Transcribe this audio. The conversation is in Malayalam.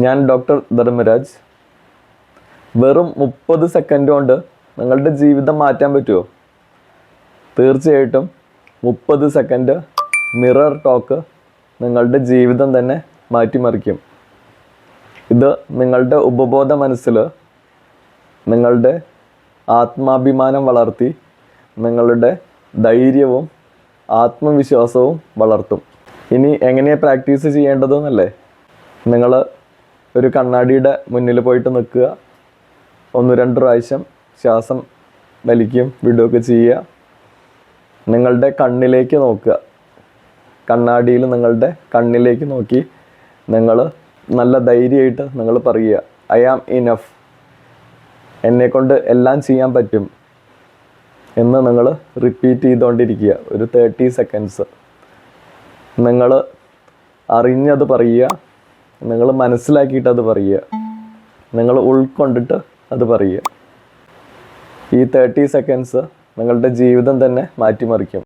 ഞാൻ ഡോക്ടർ ധർമ്മരാജ്. വെറും 30 സെക്കൻഡ് കൊണ്ട് നിങ്ങളുടെ ജീവിതം മാറ്റാൻ പറ്റുമോ? തീർച്ചയായിട്ടും 30 സെക്കൻഡ് മിറർ ടോക്ക് നിങ്ങളുടെ ജീവിതം തന്നെ മാറ്റിമറിക്കും. ഇത് നിങ്ങളുടെ ഉപബോധ മനസ്സിൽ നിങ്ങളുടെ ആത്മാഭിമാനം വളർത്തി നിങ്ങളുടെ ധൈര്യവും ആത്മവിശ്വാസവും വളർത്തും. ഇനി എങ്ങനെയാണ് പ്രാക്ടീസ് ചെയ്യേണ്ടതെന്നല്ലേ? നിങ്ങൾ ഒരു കണ്ണാടിയുടെ മുന്നിൽ പോയിട്ട് നിൽക്കുക. 1-2 പ്രാവശ്യം ശ്വാസം വലിക്കും വിടുകയൊക്കെ ചെയ്യുക. നിങ്ങളുടെ കണ്ണിലേക്ക് നോക്കുക. കണ്ണാടിയിൽ നിങ്ങളുടെ കണ്ണിലേക്ക് നോക്കി നിങ്ങൾ നല്ല ധൈര്യമായിട്ട് നിങ്ങൾ പറയുക, ഐ ആം ഇനഫ്, എന്നെക്കൊണ്ട് എല്ലാം ചെയ്യാൻ പറ്റും എന്ന് നിങ്ങൾ റിപ്പീറ്റ് ചെയ്തുകൊണ്ടിരിക്കുക. ഒരു 30 സെക്കൻഡ്സ് നിങ്ങൾ അറിഞ്ഞത് പറയുക, നിങ്ങൾ മനസ്സിലാക്കിയിട്ട് അത് പറയുക, നിങ്ങൾ ഉൾക്കൊണ്ടിട്ട് അത് പറയുക. ഈ 30 സെക്കൻഡ്സ് നിങ്ങളുടെ ജീവിതം തന്നെ മാറ്റിമറിക്കും.